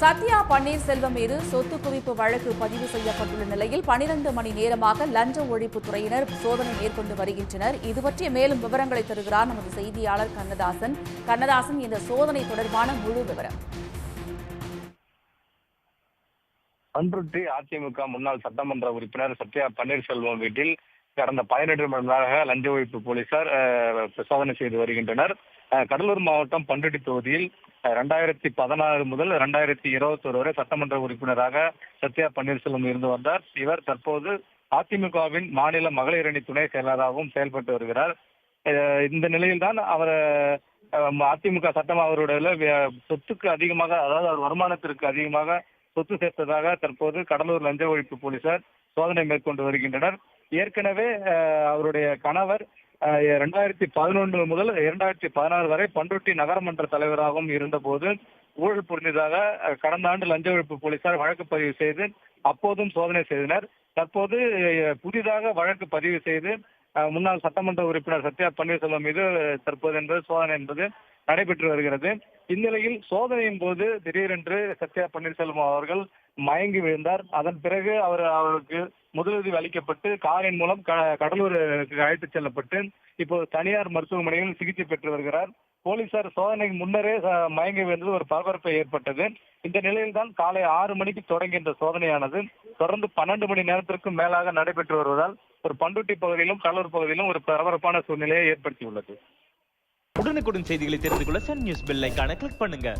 சத்யா பன்னீர்செல்வம் மீது சொத்து குவிப்பு வழக்கு பதிவு செய்யப்பட்டுள்ள நிலையில் 12 மணி நேரமாக லஞ்ச ஒழிப்புத்துறையினர் சோதனை மேற்கொண்டு வருகின்றனர். இதுபற்றிய மேலும் விவரங்களை தருகிறார் நமது செய்தியாளர் கண்ணதாசன். கண்ணதாசன், இந்த சோதனை தொடர்பான முழு விவரம். பண்ருட்டி அதிமுக முன்னாள் சட்டமன்ற உறுப்பினர் சத்யா பன்னீர்செல்வம் வீட்டில் கடந்த 18 மணி நேரமாக லஞ்ச ஒழிப்பு போலீசார் சோதனை செய்து வருகின்றனர். கடலூர் மாவட்டம் பண்ருட்டி தொகுதியில் 2016 முதல் 2021 வரை சட்டமன்ற உறுப்பினராக சத்யா பன்னீர்செல்வம் இருந்து வந்தார். இவர் தற்போது அதிமுகவின் மாநில மகளிர் அணி துணை செயலராகவும் செயல்பட்டு வருகிறார். இந்த நிலையில்தான் அவர் அதிமுக சட்டம் அவருடைய சொத்துக்கு அதிகமாக, அதாவது அவர் வருமானத்திற்கு அதிகமாக சொத்து சேர்த்ததாக தற்போது கடலூர் லஞ்ச ஒழிப்பு போலீசார் சோதனை மேற்கொண்டு வருகின்றனர். ஏற்கனவே அவருடைய கணவர் 2011 முதல் 2016 வரை பண்ருட்டி நகரமன்ற தலைவராகவும் இருந்தபோது ஊழல் புரிந்ததாக கடந்த ஆண்டு லஞ்ச ஒழிப்பு போலீசார் வழக்கு பதிவு செய்து அப்போதும் சோதனை செய்தனர். தற்போது புதிதாக வழக்கு பதிவு செய்து முன்னாள் சட்டமன்ற உறுப்பினர் சத்யா பன்னீர்செல்வம் மீது தற்போது சோதனை என்பது நடைபெற்று வருகிறது. இந்நிலையில் சோதனையின் போது திடீரென்று சத்யா பன்னீர்செல்வம் அவர்கள் மயங்கி விழுந்தார். அதன் பிறகு அவருக்கு முதலுதவி அளிக்கப்பட்டு காரின் மூலம் கடலூருக்கு அழைத்துச் செல்லப்பட்டு இப்போ தனியார் மருத்துவமனையில் சிகிச்சை பெற்று வருகிறார். போலீசார் சோதனைக்கு முன்னரே மயங்கி விழுந்தது ஒரு பரபரப்பை ஏற்பட்டது. இந்த நிலையில் தான் காலை 6 மணிக்கு தொடங்கிய இந்த சோதனையானது தொடர்ந்து 12 மணி நேரத்திற்கும் மேலாக நடைபெற்று வருவதால் ஒரு பண்ருட்டி பகுதியிலும் கடலூர் பகுதியிலும் ஒரு பரபரப்பான சூழ்நிலையை ஏற்படுத்தியுள்ளது. உடனுக்குடன் செய்திகளை தெரிந்து கொள்ள சன் நியூஸ் பெல் ஐகானை கிளிக் பண்ணுங்க.